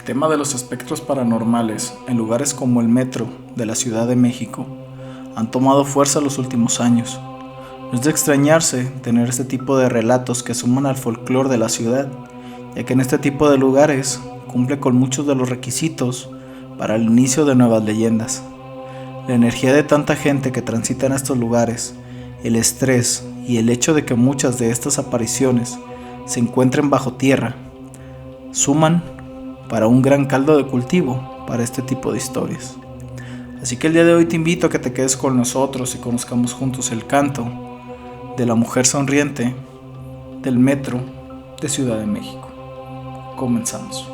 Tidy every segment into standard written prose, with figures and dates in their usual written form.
tema de los espectros paranormales en lugares como el metro de la Ciudad de México han tomado fuerza los últimos años. No es de extrañarse tener este tipo de relatos que suman al folclore de la ciudad, ya que en este tipo de lugares cumple con muchos de los requisitos para el inicio de nuevas leyendas. La energía de tanta gente que transita en estos lugares, el estrés y el hecho de que muchas de estas apariciones se encuentren bajo tierra, suman para un gran caldo de cultivo para este tipo de historias. Así que el día de hoy te invito a que te quedes con nosotros y conozcamos juntos el canto de la mujer sonriente del metro de Ciudad de México. Comenzamos.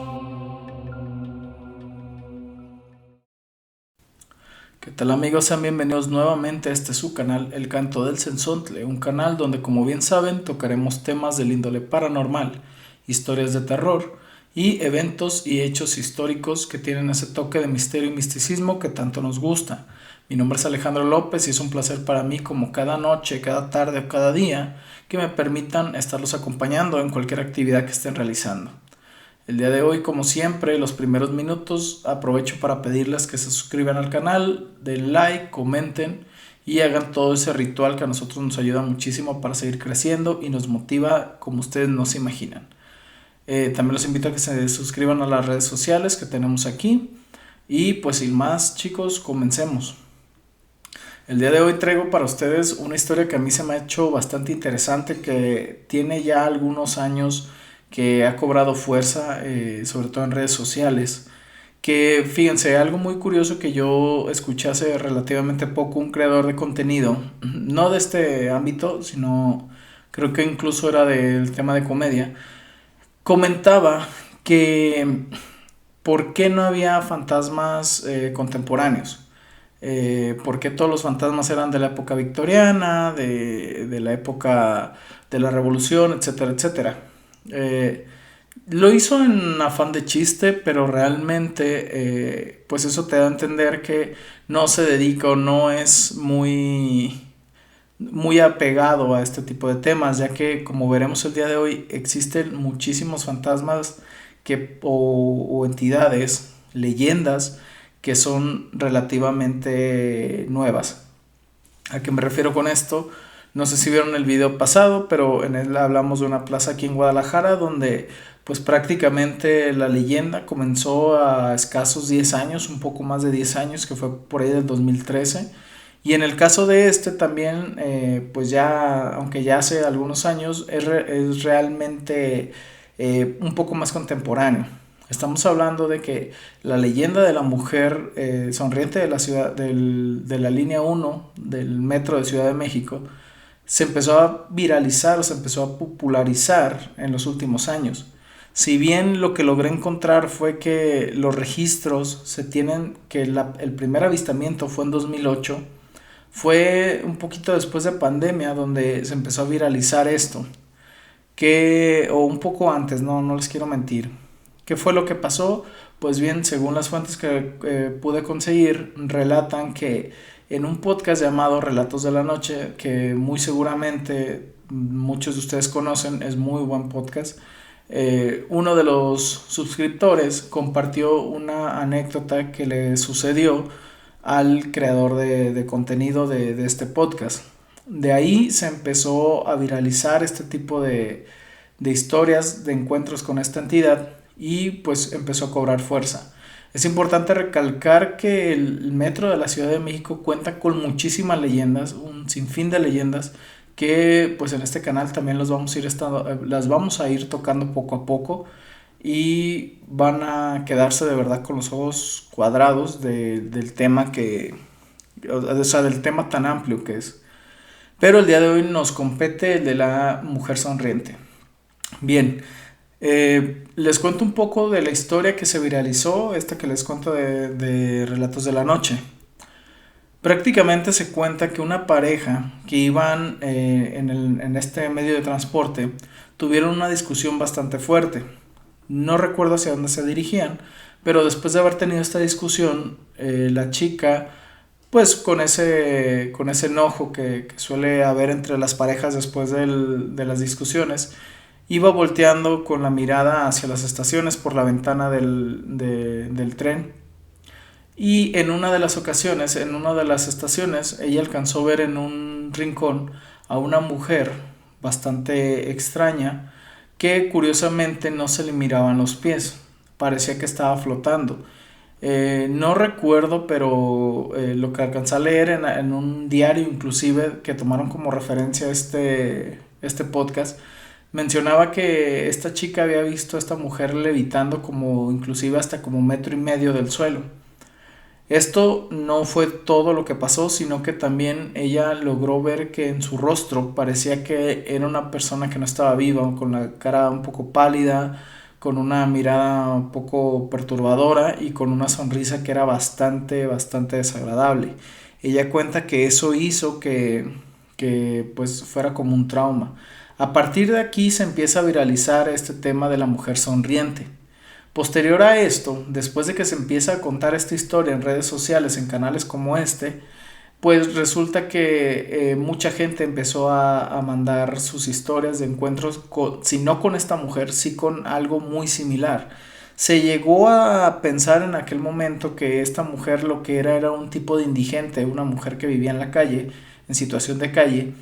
¿Qué tal, amigos? Sean bienvenidos nuevamente a este su canal, El Canto del Cenzontle, un canal donde, como bien saben, tocaremos temas del índole paranormal, historias de terror y eventos y hechos históricos que tienen ese toque de misterio y misticismo que tanto nos gusta. Mi nombre es Alejandro López y es un placer para mí, como cada noche, cada tarde o cada día, que me permitan estarlos acompañando en cualquier actividad que estén realizando. El día de hoy, como siempre, los primeros minutos aprovecho para pedirles que se suscriban al canal, den like, comenten y hagan todo ese ritual que a nosotros nos ayuda muchísimo para seguir creciendo y nos motiva como ustedes no se imaginan. También los invito a que se suscriban a las redes sociales que tenemos aquí. Y pues sin más, chicos, comencemos. El día de hoy traigo para ustedes una historia que a mí se me ha hecho bastante interesante, que tiene ya algunos años que ha cobrado fuerza, sobre todo en redes sociales. Que fíjense, algo muy curioso que yo escuché hace relativamente poco, un creador de contenido, no de este ámbito, sino creo que incluso era del tema de comedia, comentaba que por qué no había fantasmas contemporáneos. ¿Por qué todos los fantasmas eran de la época victoriana, de la época de la revolución, etcétera, etcétera? Lo hizo en afán de chiste, pero realmente pues eso te da a entender que no se dedica o no es muy apegado a este tipo de temas, ya que, como veremos el día de hoy, existen muchísimos fantasmas o entidades, leyendas que son relativamente nuevas. ¿A qué me refiero con esto? No sé si vieron el video pasado, pero en él hablamos de una plaza aquí en Guadalajara donde pues prácticamente la leyenda comenzó a escasos 10 años, un poco más de 10 años, que fue por ahí del 2013. Y en el caso de este también, pues ya, aunque ya hace algunos años, es realmente un poco más contemporáneo. Estamos hablando de que la leyenda de la mujer sonriente de la ciudad, de la línea 1 del metro de Ciudad de México, se empezó a viralizar o se empezó a popularizar en los últimos años. Si bien lo que logré encontrar fue que los registros se tienen, que el primer avistamiento fue en 2008, fue un poquito después de pandemia donde se empezó a viralizar esto, o un poco antes, no les quiero mentir. ¿Qué fue lo que pasó? Pues bien, según las fuentes que pude conseguir, relatan que en un podcast llamado Relatos de la Noche, que muy seguramente muchos de ustedes conocen, es muy buen podcast, uno de los suscriptores compartió una anécdota que le sucedió al creador de contenido de este podcast. De ahí se empezó a viralizar este tipo de historias, de encuentros con esta entidad, y pues empezó a cobrar fuerza. Es importante recalcar que el metro de la Ciudad de México cuenta con muchísimas leyendas, un sinfín de leyendas que pues en este canal también las vamos a ir tocando poco a poco, y van a quedarse de verdad con los ojos cuadrados del tema del tema tan amplio que es. Pero el día de hoy nos compete el de la mujer sonriente. Bien, les cuento un poco de la historia que se viralizó, esta que les cuento de Relatos de la Noche. Prácticamente se cuenta que una pareja que iban en este medio de transporte tuvieron una discusión bastante fuerte. No recuerdo hacia dónde se dirigían, pero después de haber tenido esta discusión, la chica, pues con ese enojo que suele haber entre las parejas después de las discusiones, Iba volteando con la mirada hacia las estaciones por la ventana del tren y en una de las ocasiones, en una de las estaciones, ella alcanzó a ver en un rincón a una mujer bastante extraña que curiosamente no se le miraban los pies, parecía que estaba flotando. No recuerdo, pero lo que alcancé a leer en un diario inclusive que tomaron como referencia este podcast, mencionaba que esta chica había visto a esta mujer levitando como inclusive hasta como 1,5 metros del suelo. Esto no fue todo lo que pasó, sino que también ella logró ver que en su rostro parecía que era una persona que no estaba viva, con la cara un poco pálida, con una mirada un poco perturbadora y con una sonrisa que era bastante desagradable. Ella cuenta que eso hizo que pues fuera como un trauma. A partir de aquí se empieza a viralizar este tema de la mujer sonriente. Posterior a esto, después de que se empieza a contar esta historia en redes sociales, en canales como este, pues resulta que mucha gente empezó a mandar sus historias de encuentros, si no con esta mujer, sí con algo muy similar. Se llegó a pensar en aquel momento que esta mujer lo que era un tipo de indigente, una mujer que vivía en la calle, en situación de calle,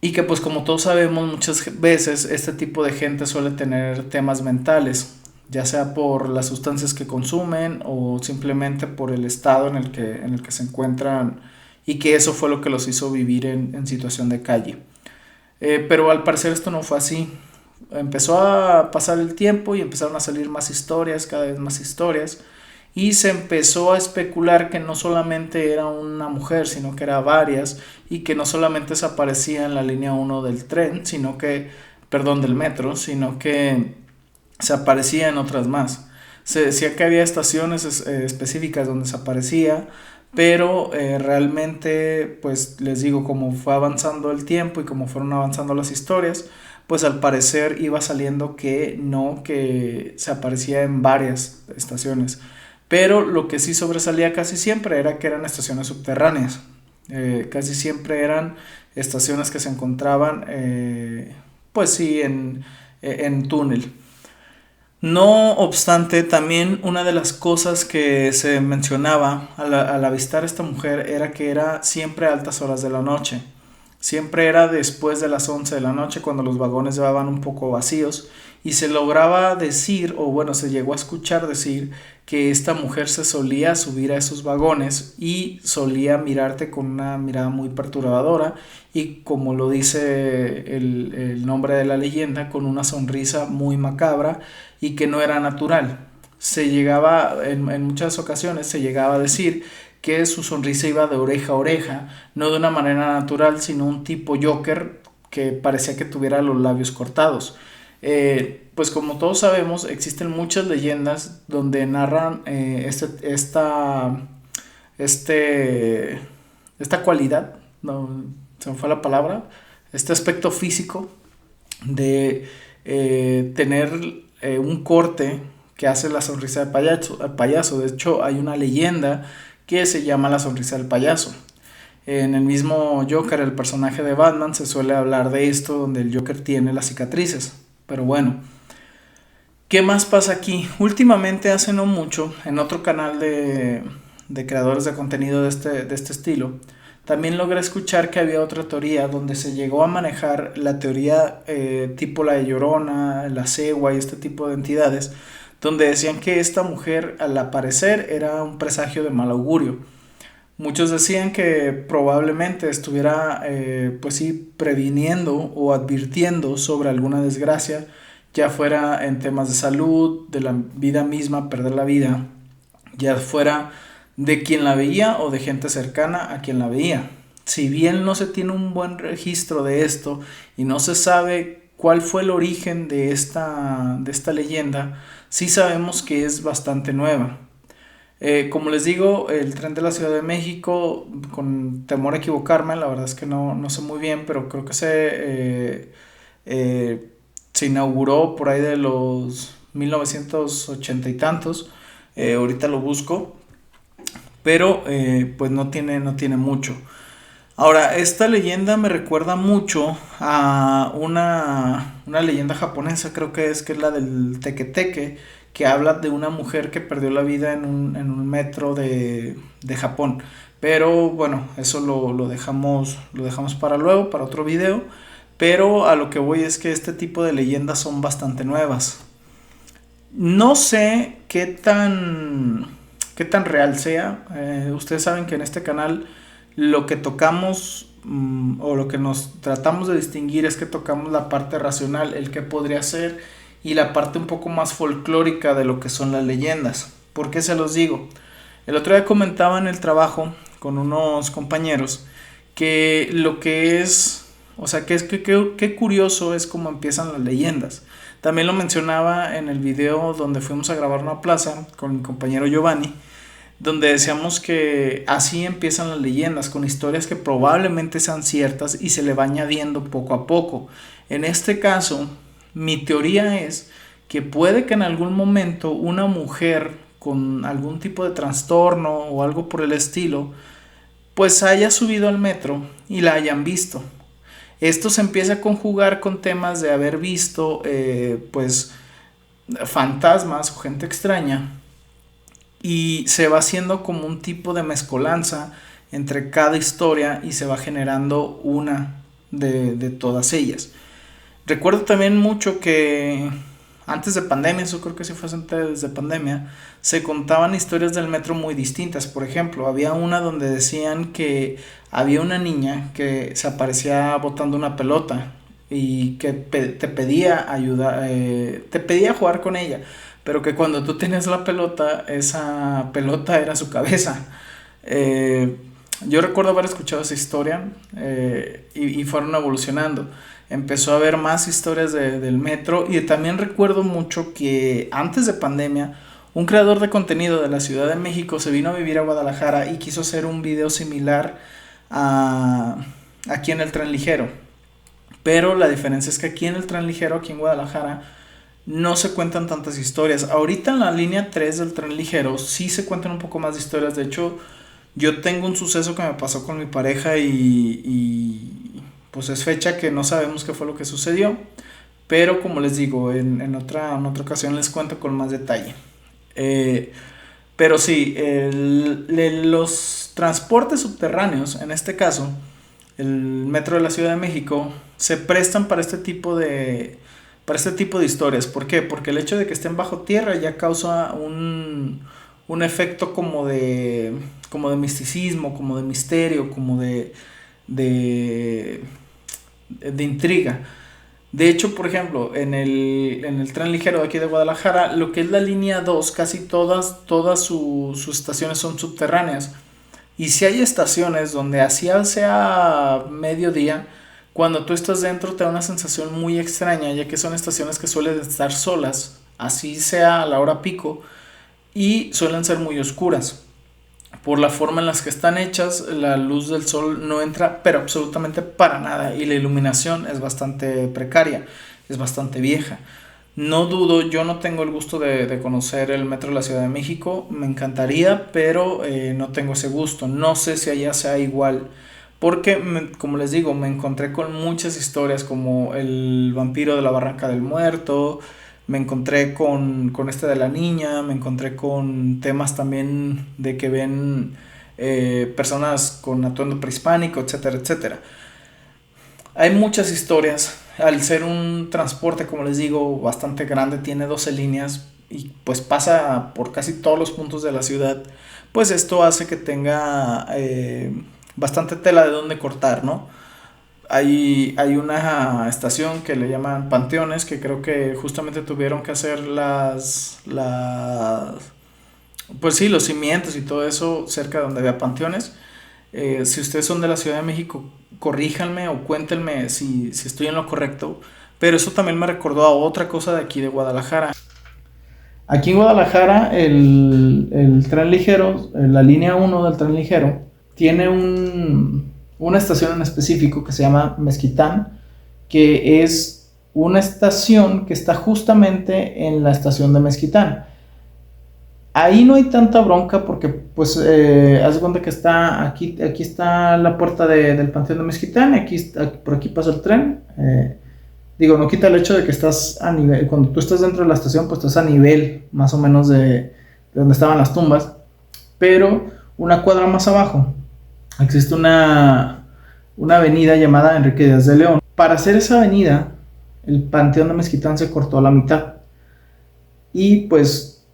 y que pues como todos sabemos muchas veces este tipo de gente suele tener temas mentales, ya sea por las sustancias que consumen o simplemente por el estado en el que se encuentran y que eso fue lo que los hizo vivir en situación de calle. Pero al parecer esto no fue así. Empezó a pasar el tiempo y empezaron a salir más historias, cada vez más historias, y se empezó a especular que no solamente era una mujer, sino que era varias, y que no solamente se aparecía en la línea 1 del tren, sino que, perdón, del metro, sino que se aparecía en otras más. Se decía que había estaciones específicas donde se aparecía, pero realmente, pues les digo, como fue avanzando el tiempo y como fueron avanzando las historias, pues al parecer iba saliendo que no, que se aparecía en varias estaciones. Pero lo que sí sobresalía casi siempre era que eran estaciones subterráneas. Casi siempre eran estaciones que se encontraban, pues sí, en túnel. No obstante, también una de las cosas que se mencionaba al avistar a esta mujer era que era siempre a altas horas de la noche. Siempre era después de las 11 de la noche cuando los vagones llevaban un poco vacíos y se lograba decir, o bueno, se llegó a escuchar decir que esta mujer se solía subir a esos vagones y solía mirarte con una mirada muy perturbadora y como lo dice el nombre de la leyenda, con una sonrisa muy macabra y que no era natural. Se llegaba, en muchas ocasiones se llegaba a decir que su sonrisa iba de oreja a oreja, no de una manera natural, sino un tipo Joker que parecía que tuviera los labios cortados. Pues como todos sabemos, existen muchas leyendas donde narran este, esta cualidad, no, se me fue la palabra, este aspecto físico de tener un corte que hace la sonrisa de payaso. De hecho, hay una leyenda que se llama la sonrisa del payaso. En el mismo Joker, el personaje de Batman, se suele hablar de esto, donde el Joker tiene las cicatrices. Pero bueno, ¿qué más pasa aquí? Últimamente, hace no mucho, en otro canal de creadores de contenido de este estilo, también logré escuchar que había otra teoría donde se llegó a manejar la teoría tipo la de Llorona, la Cegua y este tipo de entidades, donde decían que esta mujer al aparecer era un presagio de mal augurio. Muchos decían que probablemente estuviera pues sí previniendo o advirtiendo sobre alguna desgracia, ya fuera en temas de salud, de la vida misma, perder la vida, ya fuera de quien la veía o de gente cercana a quien la veía. Si bien no se tiene un buen registro de esto y no se sabe cuál fue el origen de esta leyenda, sí sabemos que es bastante nueva. Como les digo, el tren de la Ciudad de México, con temor a equivocarme, la verdad es que no sé muy bien, pero creo que se inauguró por ahí de los 1980 y tantos. Ahorita lo busco, pero pues no tiene mucho. Ahora, esta leyenda me recuerda mucho a una leyenda japonesa, creo que es la del Teke, que habla de una mujer que perdió la vida en un metro de Japón. Pero bueno, eso lo dejamos para luego, para otro video. Pero a lo que voy es que este tipo de leyendas son bastante nuevas. No sé qué tan real sea. Ustedes saben que en este canal lo que tocamos o lo que nos tratamos de distinguir es que tocamos la parte racional, el que podría ser, y la parte un poco más folclórica de lo que son las leyendas. ¿Por qué se los digo? El otro día comentaba en el trabajo con unos compañeros que lo que es, o sea, qué curioso es cómo empiezan las leyendas. También lo mencionaba en el video donde fuimos a grabar una plaza con mi compañero Giovanni, donde decíamos que así empiezan las leyendas, con historias que probablemente sean ciertas y se le va añadiendo poco a poco. En este caso, mi teoría es que puede que en algún momento una mujer con algún tipo de trastorno o algo por el estilo, pues haya subido al metro y la hayan visto. Esto se empieza a conjugar con temas de haber visto pues fantasmas o gente extraña, y se va haciendo como un tipo de mezcolanza entre cada historia y se va generando una de todas ellas. Recuerdo también mucho que antes de pandemia, eso creo que sí fue antes de pandemia, se contaban historias del metro muy distintas. Por ejemplo, había una donde decían que había una niña que se aparecía botando una pelota y que te pedía ayuda, te pedía jugar con ella, pero que cuando tú tenías la pelota, esa pelota era su cabeza. Eh, yo recuerdo haber escuchado esa historia, y fueron evolucionando. Empezó a haber más historias del metro, y también recuerdo mucho que antes de pandemia un creador de contenido de la Ciudad de México se vino a vivir a Guadalajara y quiso hacer un video similar a aquí en el tren ligero. Pero la diferencia es que aquí en el tren ligero, aquí en Guadalajara, no se cuentan tantas historias. Ahorita en la línea 3 del tren ligero sí se cuentan un poco más de historias. De hecho, yo tengo un suceso que me pasó con mi pareja pues es fecha que no sabemos qué fue lo que sucedió. Pero como les digo, en otra ocasión les cuento con más detalle. Eh, pero sí, los transportes subterráneos, en este caso, el metro de la Ciudad de México, se prestan para este tipo de historias. ¿Por qué? Porque el hecho de que estén bajo tierra ya causa un efecto como de misticismo, como de misterio, como de, de intriga. De hecho, por ejemplo, en el tren ligero de aquí de Guadalajara, lo que es la línea 2, casi todas sus estaciones son subterráneas. Y si hay estaciones donde así sea mediodía, cuando tú estás dentro te da una sensación muy extraña, ya que son estaciones que suelen estar solas, así sea a la hora pico, y suelen ser muy oscuras. Por la forma en las que están hechas, la luz del sol no entra, pero absolutamente para nada, y la iluminación es bastante precaria, es bastante vieja. No dudo, yo no tengo el gusto de conocer el metro de la Ciudad de México, me encantaría, pero no tengo ese gusto. No sé si allá sea igual, porque como les digo, me encontré con muchas historias como el vampiro de la Barranca del Muerto, me encontré con este de la niña, me encontré con temas también de que ven personas con atuendo prehispánico, etcétera, etcétera. Hay muchas historias. Al ser un transporte, como les digo, bastante grande, tiene 12 líneas y pues pasa por casi todos los puntos de la ciudad, pues esto hace que tenga bastante tela de donde cortar, ¿no? Hay una estación que le llaman Panteones, que creo que justamente tuvieron que hacer pues sí, los cimientos y todo eso cerca de donde había panteones. Si ustedes son de la Ciudad de México, corríjanme o cuéntenme si estoy en lo correcto. Pero eso también me recordó a otra cosa de aquí de Guadalajara. Aquí en Guadalajara, el tren ligero, la línea 1 del tren ligero, tiene una estación en específico que se llama Mezquitán, que es una estación que está justamente en la estación de Mezquitán. Ahí no hay tanta bronca porque, pues, haz de cuenta que está aquí está la puerta del Panteón de Mezquitán, por aquí pasa el tren. Digo, no quita el hecho de que estás a nivel, cuando tú estás dentro de la estación, pues estás a nivel más o menos de donde estaban las tumbas, pero una cuadra más abajo existe una avenida llamada Enrique Díaz de León. Para hacer esa avenida, el Panteón de Mezquitán se cortó a la mitad y pues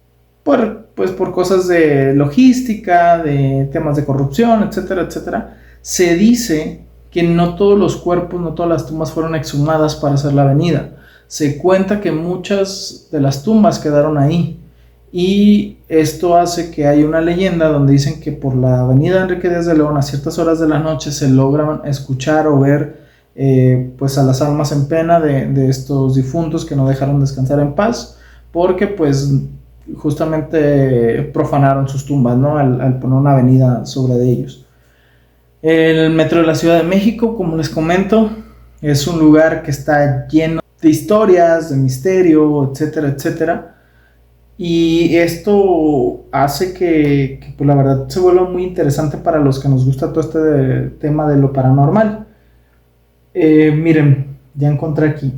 por cosas de logística, de temas de corrupción, etcétera, etcétera, se dice que no todos los cuerpos, no todas las tumbas fueron exhumadas para hacer la avenida. Se cuenta que muchas de las tumbas quedaron ahí. Y esto hace que hay una leyenda donde dicen que por la avenida Enrique Díaz de León a ciertas horas de la noche se logran escuchar o ver pues a las almas en pena de estos difuntos que no dejaron descansar en paz, porque pues justamente profanaron sus tumbas, ¿no? Al poner una avenida sobre de ellos. El metro de la Ciudad de México, como les comento, es un lugar que está lleno de historias, de misterio, etcétera, etcétera. Y esto hace que pues la verdad se vuelva muy interesante para los que nos gusta todo este tema de lo paranormal. Miren, ya encontré aquí.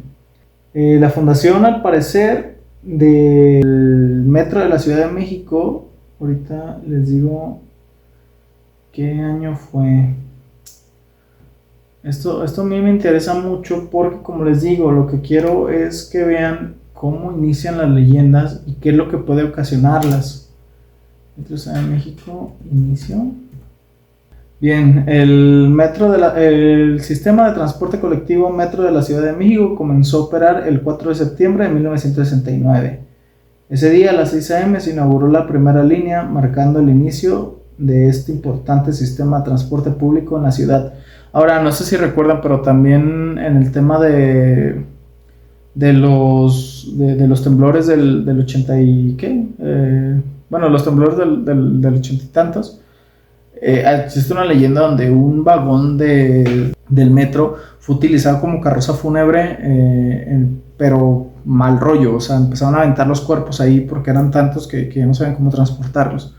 La fundación, al parecer, del metro de la Ciudad de México, ahorita les digo qué año fue. Esto a mí me interesa mucho porque, como les digo, lo que quiero es que vean cómo inician las leyendas y qué es lo que puede ocasionarlas. Entonces, en México, inicio. Bien, el sistema de transporte colectivo Metro de la Ciudad de México comenzó a operar el 4 de septiembre de 1969. Ese día, a las 6 a.m., se inauguró la primera línea, marcando el inicio de este importante sistema de transporte público en la ciudad. Ahora, no sé si recuerdan, pero también en el tema de los temblores del 80 y qué, bueno, los temblores del 80 y tantos, existe una leyenda donde un vagón del metro fue utilizado como carroza fúnebre, pero mal rollo, o sea, empezaron a aventar los cuerpos ahí porque eran tantos que ya no sabían cómo transportarlos.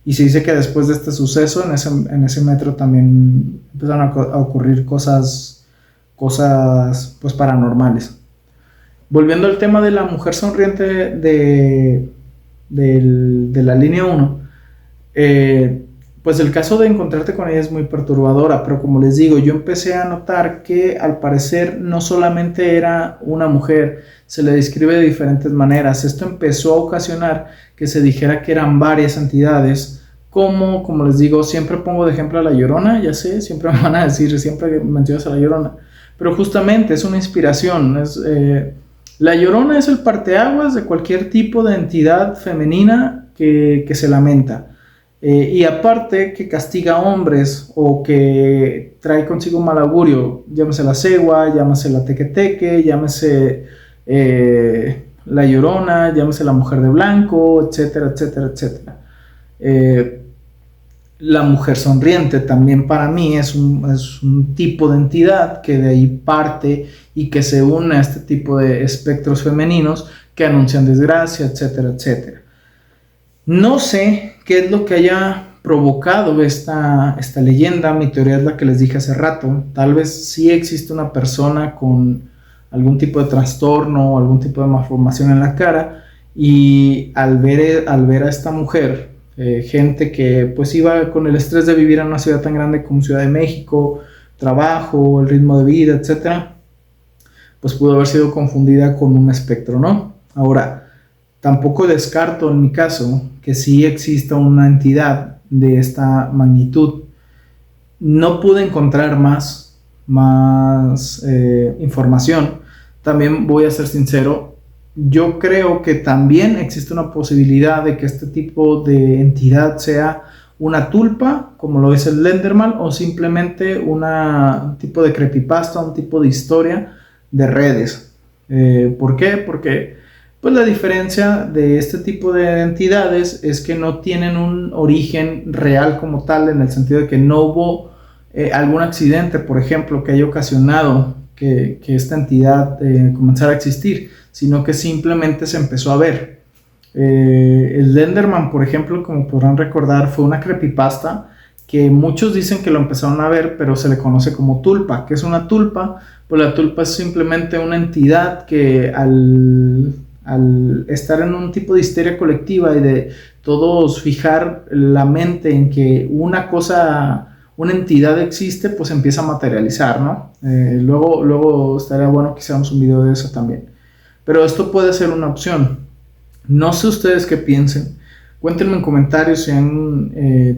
Y se dice que después de este suceso, en ese metro también empezaron a ocurrir cosas pues paranormales. Volviendo al tema de la mujer sonriente de la línea 1, pues el caso de encontrarte con ella es muy perturbadora, pero como les digo, yo empecé a notar que al parecer no solamente era una mujer, se le describe de diferentes maneras. Esto empezó a ocasionar que se dijera que eran varias entidades, como les digo, siempre pongo de ejemplo a La Llorona, ya sé, siempre me van a decir, siempre mencionas a La Llorona, pero justamente es una inspiración, La Llorona es el parteaguas de cualquier tipo de entidad femenina que se lamenta. Y aparte que castiga a hombres o que trae consigo mal augurio, llámese la cegua, llámese la tequeteque, llámese la Llorona, llámese la mujer de blanco, etcétera, etcétera, etcétera. La mujer sonriente también para mí es un tipo de entidad que de ahí parte y que se une a este tipo de espectros femeninos que anuncian desgracia, etcétera, etcétera. No sé qué es lo que haya provocado esta leyenda. Mi teoría es la que les dije hace rato. Tal vez sí existe una persona con algún tipo de trastorno o algún tipo de malformación en la cara, y al ver a esta mujer, gente que pues iba con el estrés de vivir en una ciudad tan grande como Ciudad de México, trabajo, el ritmo de vida, etcétera, pues pudo haber sido confundida con un espectro, ¿no? Ahora, tampoco descarto en mi caso que sí exista una entidad de esta magnitud. No pude encontrar más información. También voy a ser sincero, yo creo que también existe una posibilidad de que este tipo de entidad sea una tulpa, como lo es el Lenderman, o simplemente un tipo de creepypasta, un tipo de historia de redes. ¿Por qué? Porque pues la diferencia de este tipo de entidades es que no tienen un origen real como tal, en el sentido de que no hubo algún accidente, por ejemplo, que haya ocasionado que esta entidad comenzara a existir, sino que simplemente se empezó a ver. El Slenderman, por ejemplo, como podrán recordar, fue una creepypasta que muchos dicen que lo empezaron a ver, pero se le conoce como tulpa. ¿Qué es una tulpa? Pues la tulpa es simplemente una entidad que al estar en un tipo de histeria colectiva y de todos fijar la mente en que una cosa, una entidad existe, pues empieza a materializar, ¿no? Luego estaría bueno que hiciéramos un video de eso también. Pero esto puede ser una opción. No sé ustedes qué piensen. Cuéntenme en comentarios si han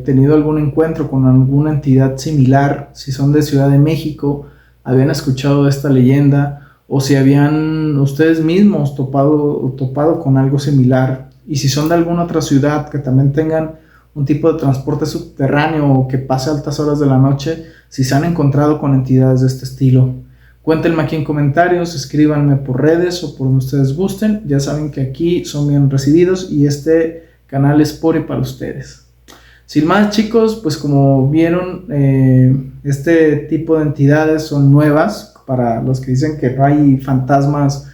tenido algún encuentro con alguna entidad similar, si son de Ciudad de México, habían escuchado esta leyenda o si habían ustedes mismos topado con algo similar y si son de alguna otra ciudad que también tengan un tipo de transporte subterráneo o que pase a altas horas de la noche, si se han encontrado con entidades de este estilo. Cuéntenme aquí en comentarios, escríbanme por redes o por donde ustedes gusten. Ya saben que aquí son bien recibidos y este canal es por y para ustedes. Sin más, chicos, pues como vieron, este tipo de entidades son nuevas para los que dicen que no hay fantasmas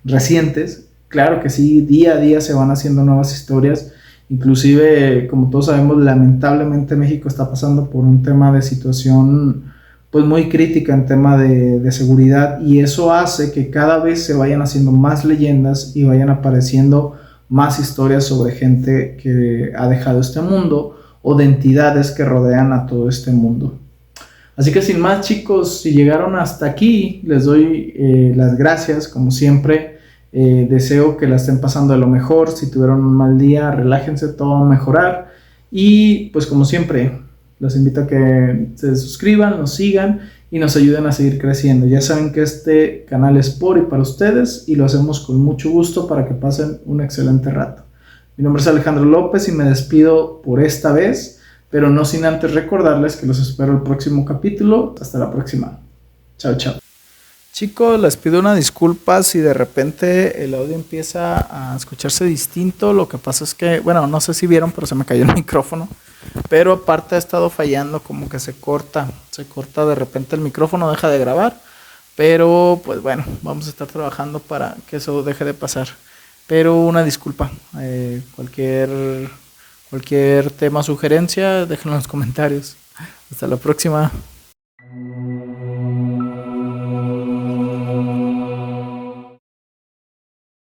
recientes. Claro que sí, día a día se van haciendo nuevas historias. Inclusive, como todos sabemos, lamentablemente México está pasando por un tema de situación pues muy crítica en tema de seguridad y eso hace que cada vez se vayan haciendo más leyendas y vayan apareciendo más historias sobre gente que ha dejado este mundo o de entidades que rodean a todo este mundo. Así que sin más, chicos, si llegaron hasta aquí, les doy las gracias como siempre. Deseo que la estén pasando de lo mejor. Si tuvieron un mal día, relájense, todo va a mejorar. Y pues como siempre, los invito a que se suscriban, nos sigan y nos ayuden a seguir creciendo. Ya saben que este canal es por y para ustedes y lo hacemos con mucho gusto para que pasen un excelente rato. Mi nombre es Alejandro López y me despido por esta vez, pero no sin antes recordarles que los espero el próximo capítulo. Hasta la próxima. Chao, chao. Chicos, les pido una disculpa si de repente el audio empieza a escucharse distinto. Lo que pasa es que, bueno, no sé si vieron, pero se me cayó el micrófono. Pero aparte ha estado fallando, como que se corta de repente el micrófono, deja de grabar. Pero pues bueno, vamos a estar trabajando para que eso deje de pasar. Pero una disculpa, cualquier tema o sugerencia, déjenlo en los comentarios. Hasta la próxima.